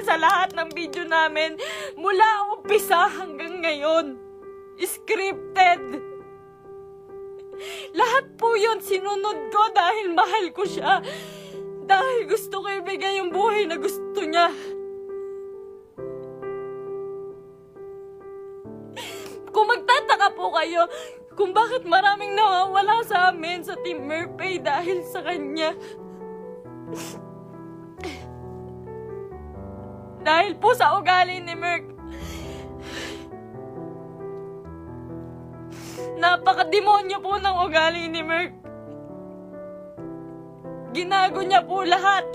Sa lahat ng video namin, mula umpisa hanggang ngayon, scripted. Lahat po yun sinunod ko dahil mahal ko siya. Dahil gusto ko ibigay yung buhay na gusto niya. Kung magtataka po kayo kung bakit maraming nawawala sa amin sa Team Merpay dahil sa kanya. Dahil po sa ugali ni Merc. Napaka-demonyo po ng ugali ni Merc. Ginago niya po lahat.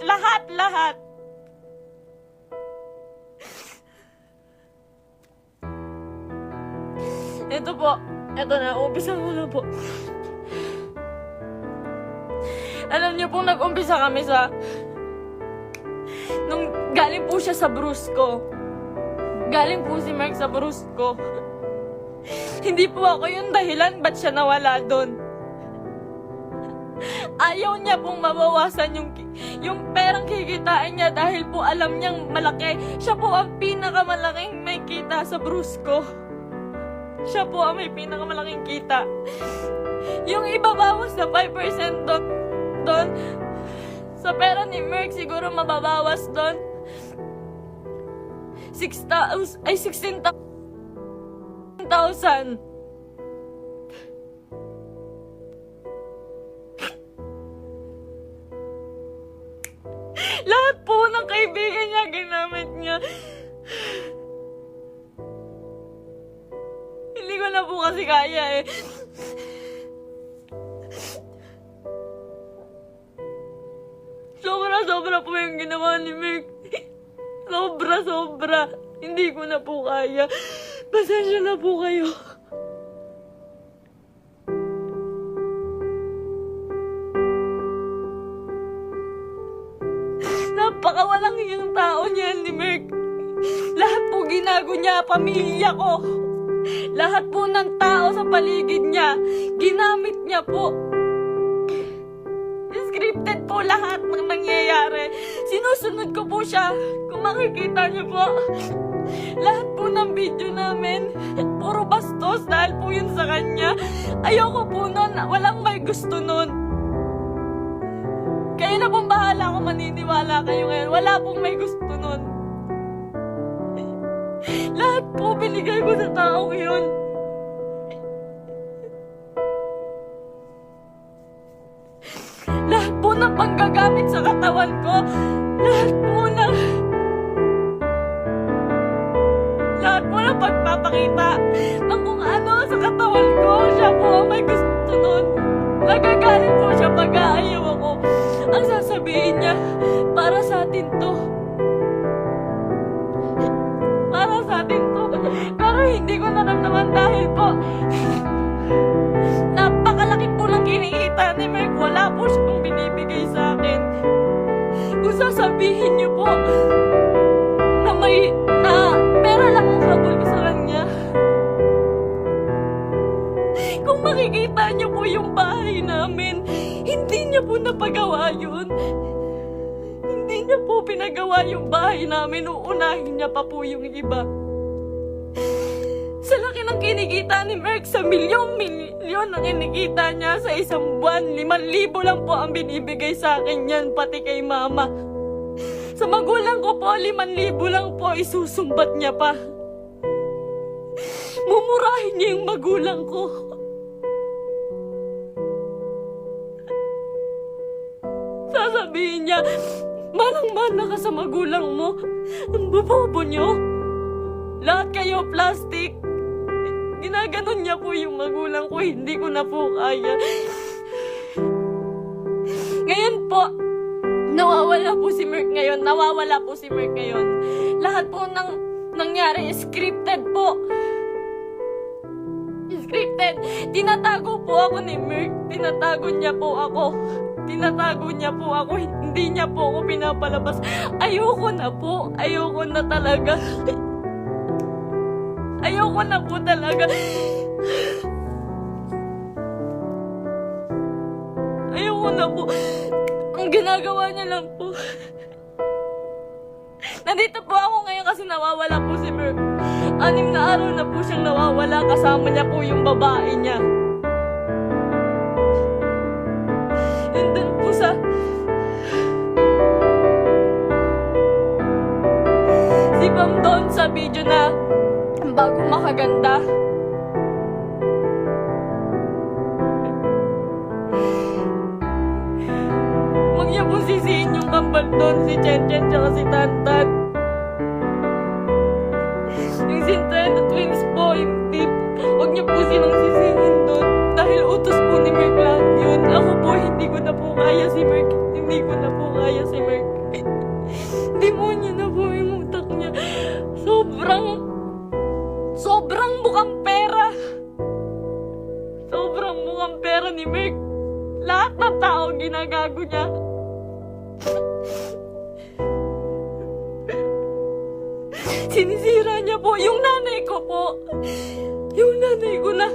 Ito po. Ito na. Umpisa ko na po. Alam niyo po, nag-umpisa kami sa... Nung galing po siya sa Brusco. Galing po si Merc sa Brusco. Hindi po ako yung dahilan ba't siya nawala doon. Ayaw niya pong mabawasan yung perang kikitain niya dahil po alam niyang malaki. Siya po ang pinakamalaking may kita sa Brusco. Siya po ang may pinakamalaking kita. Yung iba bawas na 5% doon. Sa pera ni Merc siguro mababawas doon. 16,000. Lahat po ng kaibigan niya, ginamit niya. Hindi ko na po kasi kaya eh. Sobra po yung ginawa ni Merc. Sobra. Hindi ko na po kaya. Pasensya na po kayo. Napakawalang hiyang tao niya ni Merc. Lahat po ginago niya, pamilya ko. Lahat po ng tao sa paligid niya, ginamit niya po. Scripted po lahat ng nangyayari. Sinusunod ko po siya. Kung makikita niyo po, lahat po ng video namin, puro bastos dahil po yun sa kanya. Ayoko po nun, walang may gusto nun. Kayo na pong bahala kung maniniwala kayo ngayon. Wala pong may gusto nun. Lahat po binigay ko sa taong yun. Lahat po ng panggagamit sa katawan ko. Lahat po ng pagpapakita ng kung ano sa katawan ko. Siya po ang may gusto nun. Nagagalit po siya pag aayaw ako. Ang sasabihin niya, para sa atin to. Para sa atin to. Pero hindi ko naramdaman dahil po napakalaki po ng kinikita ni Merc. Wala po siyang binibigay sa akin. Kung sasabihin niyo po na pera lang ang habol ko sa kanya. Kung makikita niyo po yung bahay namin, hindi niya po napagawa yun. Hindi niya po pinagawa yung bahay namin. Uunahin niya pa po yung iba. Sa laki ng kinikita ni Merc, sa milyon ang kinikita niya sa isang buwan. 5,000 lang po ang binibigay sa akin yan, pati kay mama. Sa magulang ko po, 5,000 lang po, isusumbat niya pa. Mumurahin niya yung magulang ko. Sasabihin niya, manang-mana ka sa magulang mo. Ang bobobo niyo. Lahat kayo plastic. Ginaganon niya po yung magulang ko. Hindi ko na po kaya. Ngayon po, nawawala po si Merc ngayon. Lahat po ng nangyari, scripted po. Scripted. Tinatago po ako ni Merc. Tinatago niya po ako. Hindi niya po ako pinapalabas. Ayoko na po. Ayoko na talaga. Ayoko na po talaga. Ayoko na po. Ang ginagawa niya lang po, Nandito po ako ngayon kasi nawawala po si Merk. 6 na araw na po siyang nawawala, kasama niya po yung babae niya. Yun dun po sa... Si Pam doon sa video na bago makaganda. Huwag niya po sisihin yung kambal doon, si Chen Chen tsaka si Tantan. Yung Sintendo twins po, hindi. Huwag niya po silang sisihin doon. Dahil utos po ni Merk lahat yun. Ako po, hindi ko na po kaya si Merk. Hindi ko na po kaya si Merk. Demonyo na po yung utak niya. Sobrang mukhang pera. Sobrang mukhang pera ni Merk. Lahat ng tao ginagago niya. Sinisira niya po yung nanay ko po. Yung nanay ko na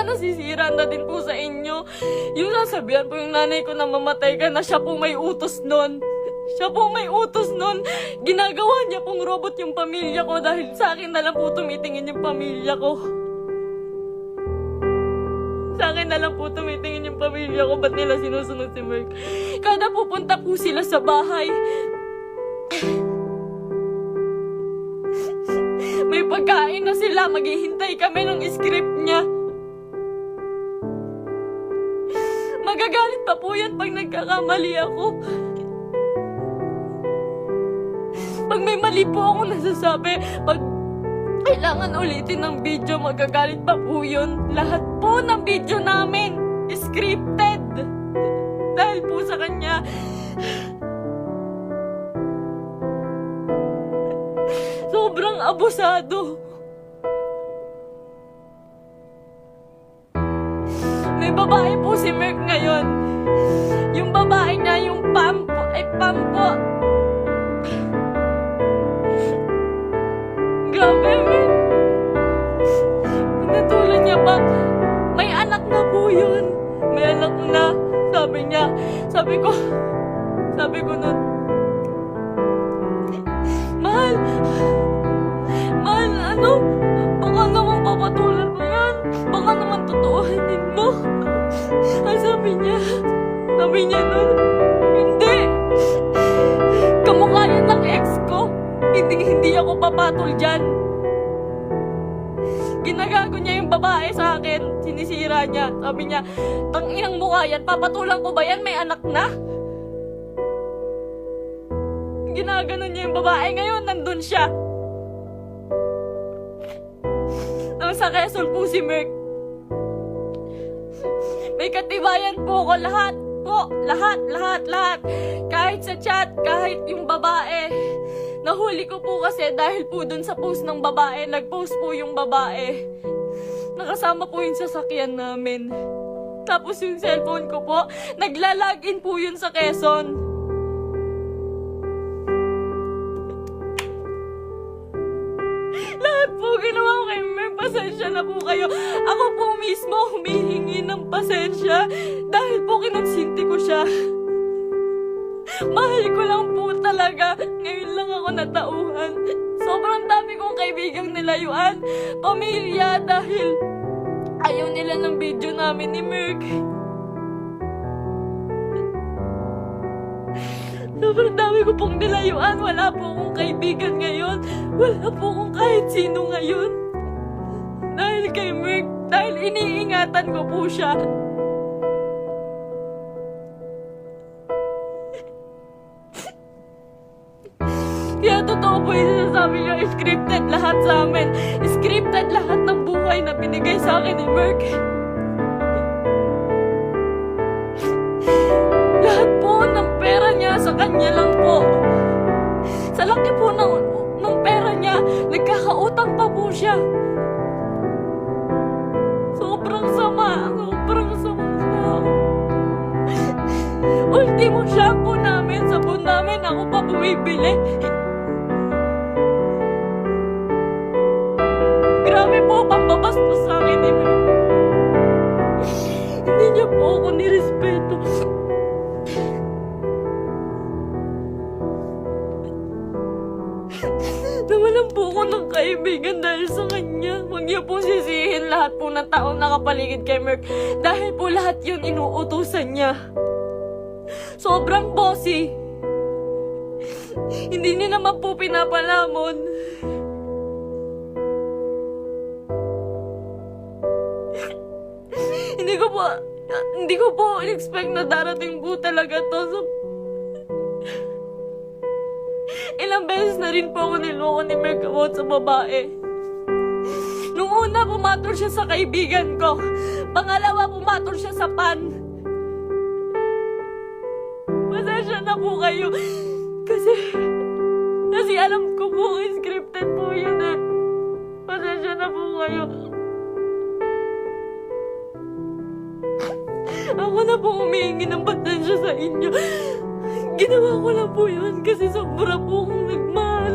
nasisira na din po sa inyo. Yung sasabihan po yung nanay ko na mamatay ka na, siya po may utos nun. Siya po may utos nun. Ginagawa niya pong robot yung pamilya ko dahil sa akin na lang po tumitingin yung pamilya ko. Sa akin na lang po tumitingin yung pamilya ko. Ba't nila sinusunod si Merk? Kada pupunta po sila sa bahay, may pagkain na sila. Maghihintay kami ng script niya. Magagalit pa po yan pag nagkakamali ako. Pag may mali po ako nasasabi, pag kailangan ulitin ng video, magagalit pa po yun. Lahat po ng video namin scripted. Dahil po sa kanya. Sobrang abusado. May babae po si Merk ngayon. Yung babae niya, yung Pam po. Grabe, Merk. Pinatulan niya pa. May anak na po yun. May anak na. Sabi niya. Sabi ko nun, Mahal, ano? Baka naman papatulan mo yan. Baka naman totoohanin mo. Ay, sabi niya nun, hindi. Kamukha yan ng ex ko. Hindi ako papatol dyan. Ginagago niya yung babae sa akin. Sinisira niya. Sabi niya, tanginang mukha yan. Papatulan ko ba yan? May anak na. Ginaganon niya yung babae. Ngayon, nandun siya. Sa Quezon po si Merk. May katibayan po ko. Lahat po. Lahat. Kahit sa chat, kahit yung babae. Nahuli ko po kasi dahil po dun sa post ng babae. Nag-post po yung babae. Nakasama po yung sasakyan namin. Tapos yung cellphone ko po, nagla-login po yun sa Quezon. Lahat po ginawa ko kay Merk. Pasensya na po kayo. Ako po mismo humihingi ng pasensya dahil po kinonsinti ko siya. Mahal ko lang po talaga. Ngayon lang ako natauhan. Sobrang dami kong kaibigang nilayuan. Pamilya dahil ayaw nila ng video namin ni Merk. Sobrang dami ko pong nilayuan. Wala po akong kaibigan ngayon. Wala po akong kahit sino ngayon. Dahil kay Merk. Dahil iniingatan ko po siya. Kaya totoo po yung sinasabi niyo, scripted lahat sa amin. Scripted lahat ng buhay na binigay sa akin ni Merk. Lahat po ng pera niya sa kanya lang po. Sa laki po ng pera niya, nagkakautang pa po siya. Sobrang sama tao. Ultimo shampoo namin, sabon namin, ako pa bumibili. Grabe po, pambabastos sa akin eh. Hindi niya po ako nirespeto. Nawalan po ako ng kaibigan dahil sa kanya. Huwag niyo po sisihin lahat po ng taong nakapaligid kay Merk. Dahil po lahat yun inuutusan niya. Sobrang bossy. Hindi niya naman po pinapalamon. Hindi ko po in-expect na darating po talaga to. So, ilang beses na rin po ako niloko ni Merk about sa babae. Nung una, pumatol siya sa kaibigan ko. Pangalawa, pumatol siya sa pan. Pasensya na po kayo. Kasi alam ko po, scripted po yun eh. Pasensya na po kayo. Ako na po humihingi ng pasensya sa inyo. Ginawa ko lang po yun kasi sobra po akong nagmahal.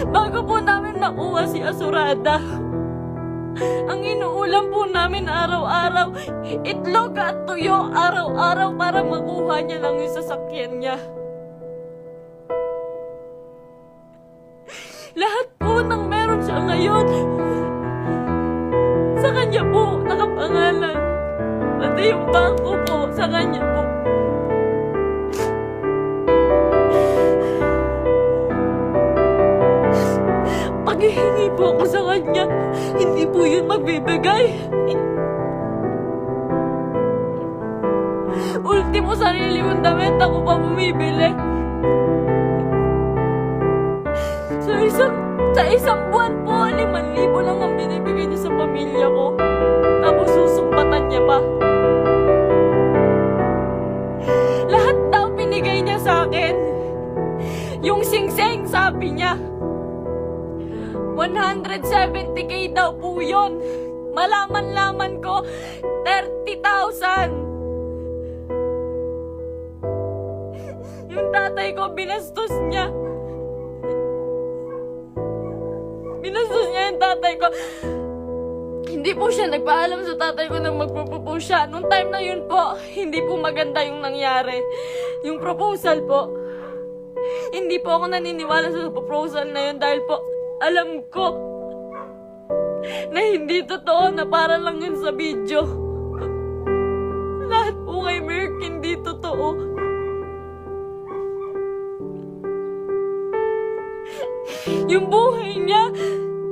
Bago po namin nakuha si Asurada, ang inuulam po namin araw-araw, itlog at tuyo araw-araw para makuha niya lang yung sasakyan niya. Lahat po ng meron siya ngayon, sa kanya po nakapangalan. Pati yung bangko po, sa kanya po. Paghihingi po ako sa kanya, hindi po yun magbibigay. Ultimo sarili kong damit ako pa bumibili. Sa isang buwan po, 5,000 lang ang binibigay niya sa pamilya ko. Tapos susumbatan niya pa. Lahat daw binigay niya sa akin. Yung singsing, sabi niya, 170K daw po yun. Malaman-laman ko, 30,000. Yung tatay ko, binastos niya. Binastos niya yung tatay ko. Hindi po siya nagpaalam sa tatay ko na magpropose siya. Nung time na yun po, hindi po maganda yung nangyari. Yung proposal po. Hindi po ako naniniwala sa proposal na yun dahil po, alam ko na hindi totoo, na para lang yun sa video. Lahat po kay Merk hindi totoo. Yung buhay niya,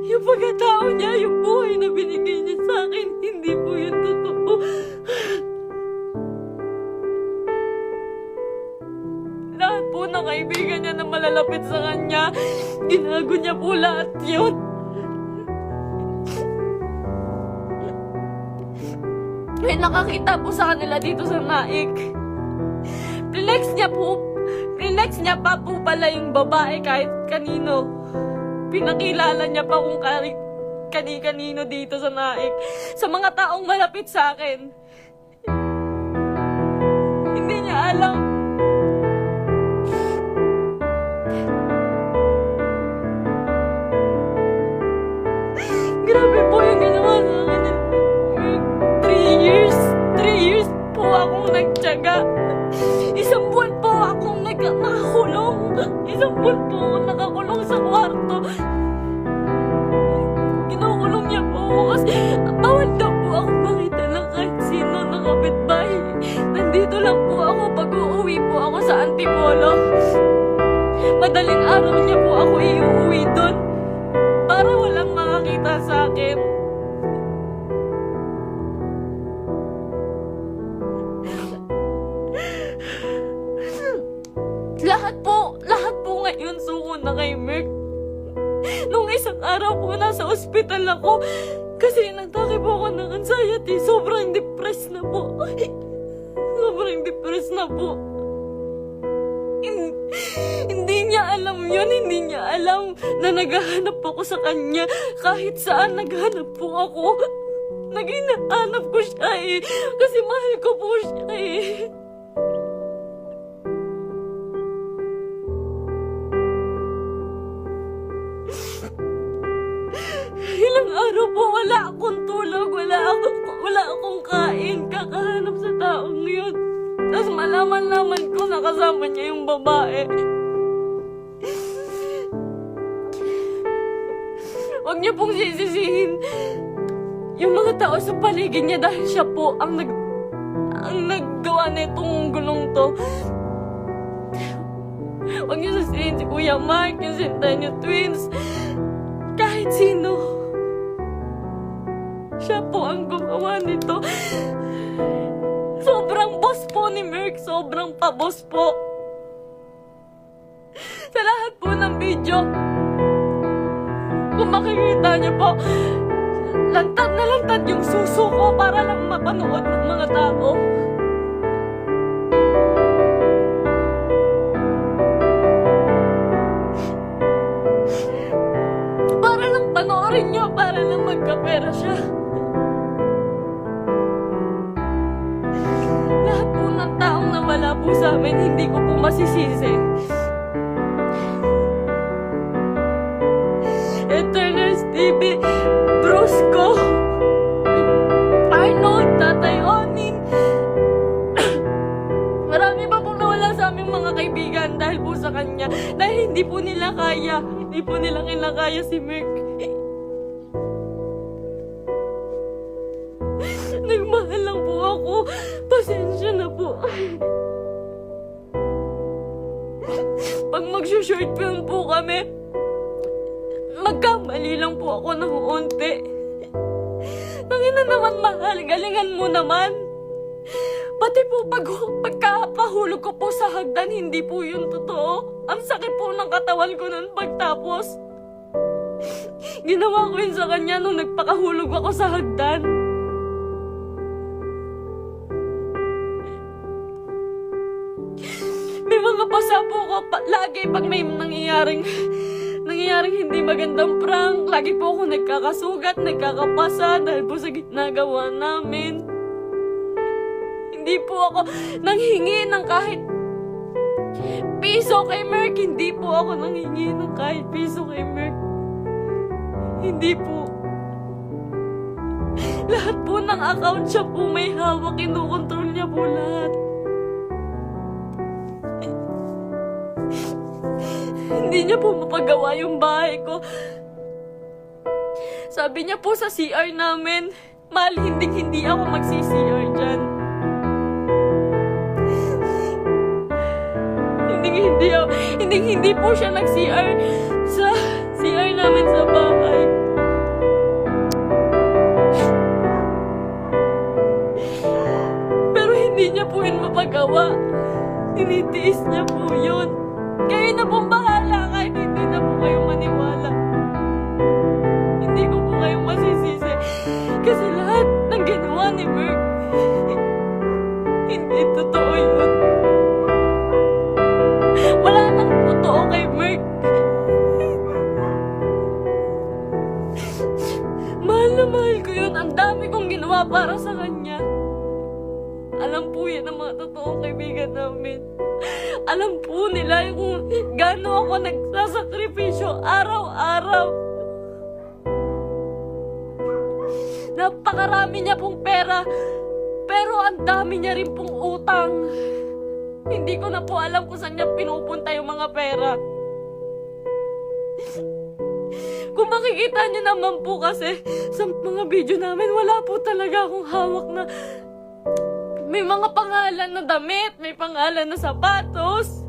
yung pagkatao niya, yung buhay na binigay niya sa akin, hindi po yun totoo. Lahat po ng kaibigan niya na malalapit sa kanya, ginago niya po lahat yun. May nakakita po sa kanila dito sa Naik. Flex niya pa po pala yung babae kahit kanino. Pinakilala niya pa kung kani-kanino dito sa Naik. Sa mga taong malapit sa akin. Hindi niya alam. Grabe po yung ginawa sa akin. 3 years po akong nagtiyaga. Isang buwan po akong nakakulong. Isang buwan po akong nakakulong sa kwarto. Kinukulong niya po ako kasi bawal daw po ako makita ng kahit sino na kapitbahay. Nandito lang po ako pag uuwi po ako sa Antipolo. Madaling araw niya po ako iuwi doon para walang makakita sa akin. Lahat po ngayon suko na kay Merk. Nung isang araw po nasa ospital ako kasi nagtake po ako ng anxiety. Sobrang depressed na po. Sobrang depressed na po. Hindi niya alam yun. Hindi niya alam na naghahanap ako sa kanya. Kahit saan naghahanap po ako. Naghahanap ko siya eh. Kasi mahal ko po siya eh. Ilang araw po wala akong tulog, wala akong kain, kakahanap sa taong yun. Tapos malaman ko nakasama niya yung babae. Huwag niyo pong sisisihin yung mga tao sa paligid niya dahil siya po ang naggawa nitong gulong to. Huwag niyo sisisihin si Kuya Mark, yung Centennial Twins, kahit sino. Siya po ang gumawa nito. Sobrang boss po ni Merck, sobrang pa-boss po. Sa lahat po ng video, kung makikita niyo po, lantad na lantad yung suso ko para lang mapanood ng mga tao. Para lang panoorin niyo, para lang magkapera siya. Lahat po ng taong nawala po sa amin, hindi ko po masisisi. Eternals TV, Brusco, Arnold, Tatay Onin. Marami pa pong nawala sa aming mga kaibigan dahil po sa kanya. Dahil hindi po nila kaya. Hindi po nila kinakaya si Merck. Nagmahal lang po ako. Pasensya na po. Pag mag-short film po kami, magkamali lang po ako ng unti. Nangina naman, mahal, galingan mo naman. Pati po pagkapahulog ko po sa hagdan, hindi po yun totoo. Ang sakit po ng katawan ko nun pagtapos. Ginawa ko yun sa kanya nung nagpakahulog ako sa hagdan. May mga pasa po ko lagi pag may nangyayaring hindi magandang prank. Lagi po ako nagkakasugat, nagkakapasa dahil po sa ginagawa namin. Hindi po ako nanghingi ng kahit piso kay Merck. Hindi po ako nanghingi ng kahit piso kay Merck. Hindi po. Lahat po ng account siya po may hawak. Kinukontrol niya po lahat. Hindi niya po mapagawa yung bahay ko. Sabi niya po sa CR namin, mahal, hindi ako magsi-CR dyan. Hindi po siya nag-CR sa CR namin sa bahay. Pero hindi niya po yun mapagawa. Tinitiis niya po yun. Kayo na pong bahala kahit hindi na po kayo maniwala. Hindi ko po kayo masisisi. Kasi lahat ng ginawa ni Merck, hindi totoo yun. Wala nang totoo kay Merck. Mahal na mahal ko yun. Ang dami kong ginawa para sa kanya. Alam po yan ang mga totoong kaibigan namin. Alam po nila kung gaano ako nagsasakripisyo araw-araw. Napakarami niya pong pera, pero ang dami niya rin pong utang. Hindi ko na po alam kung saan niya pinupunta yung mga pera. Kung makikita niyo naman po kasi sa mga video namin, wala po talaga akong hawak na may mga pangalan na damit, may pangalan na sapatos.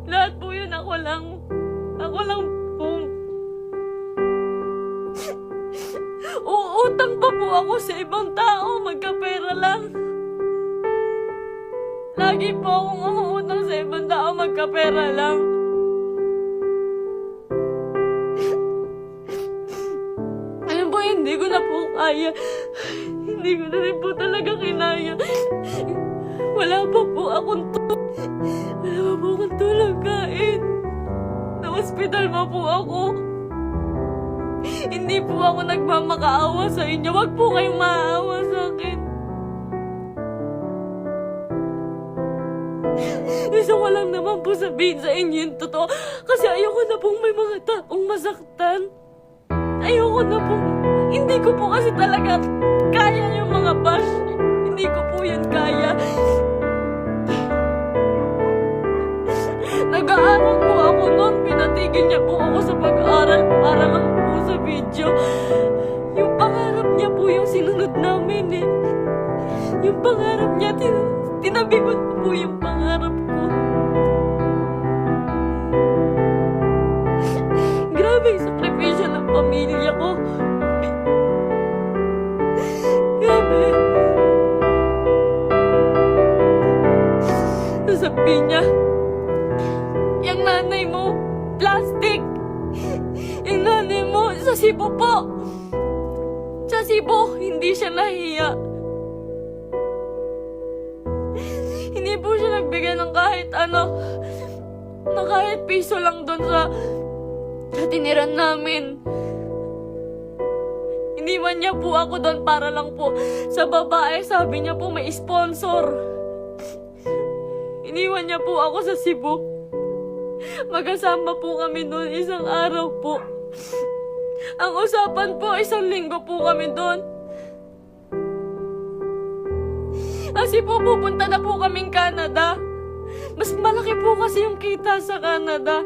Lahat po yun ako lang po. Uutang pa po ako sa ibang tao, magkapera lang. Lagi po akong umuutang sa ibang tao, magkapera lang. Ayun po, hindi ko na po kaya. Hindi ko na rin po talaga kinaya. Wala pa po akong tulog kain. Na-hospital pa po ako. Hindi po ako nagmamakaawa sa inyo. Wag po kayong maaawa sa akin. Gusto ko lang naman po sabihin sa inyo yung totoo. Kasi ayoko na pong may mga taong masaktan. Ayoko na pong... Hindi ko po kasi talaga kaya yung mga bash. Hindi ko po yan kaya. Nag-aaral po ako noon. Pinatigil niya po ako sa pag-aaral para lang po sa video. video. Yung pangarap niya po yung sinunod namin eh. Yung pangarap niya, tinabi ko na po yung pangarap ko. Grabe yung sakripisyo ng pamilya ko. Grabe. Sasabihin niya, yung nanay mo, plastic. Yung nanay mo, sa Cebu po. Sa Cebu, hindi siya nahiya. Hindi po siya nagbigay ng kahit ano, na kahit piso lang doon sa tiniran namin. Iniwan niya po ako doon para lang po sa babae. Sabi niya po may sponsor. Iniwan niya po ako sa Cebu. Magkasama po kami doon isang araw po. Ang usapan po, 1 linggo po kami doon. Kasi po pupunta na po kaming Canada. Mas malaki po kasi yung kita sa Canada.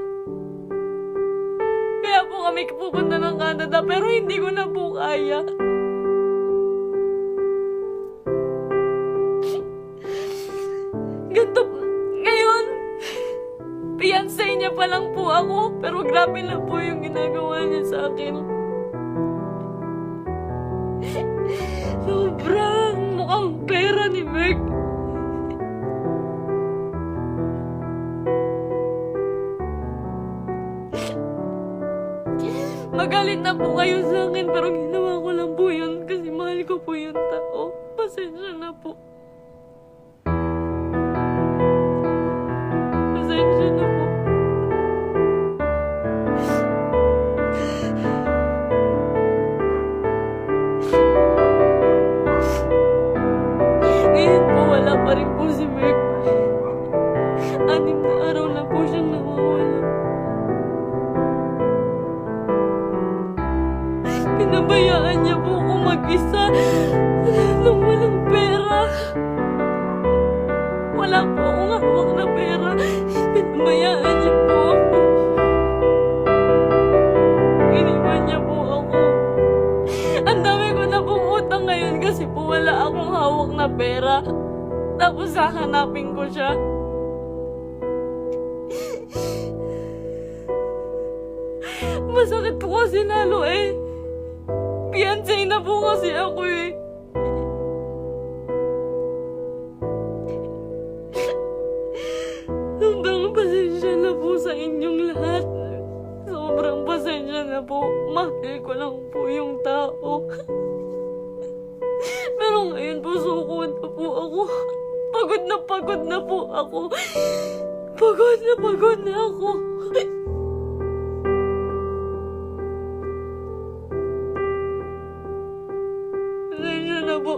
Kaya po kami pupunta ng Canada, pero hindi ko na po kaya. Ganto, ngayon, fiancé niya pa lang po ako, pero grabe na po yung ginagawa niya sa akin. Sobrang mukhang pera ni Meg. Magalit na po kayo sa akin, pero ginawa ko lang po yun kasi mahal ko po yung tao. Pasensya na po. Pasensya na po. Ngayon po, wala pa rin po si Meg. 6 na araw na po siyang nawawala. Pinabayaan niya po ako mag-isa nang walang pera. Wala po akong hawak na pera. Pinabayaan niya po ako. Iniwan niya po ako. Ang dami ko na pong utang ngayon kasi po wala akong hawak na pera. Tapos hahanapin ko siya. Masakit po kasi lalo eh. Fiancé na po kasi ako eh. Sobrang pasensya na po sa inyong lahat. Sobrang pasensya na po. Mahal ko lang po yung tao. Pero ngayon po suko na po ako. Pagod na po ako. Pagod na ako. Pasensya na po.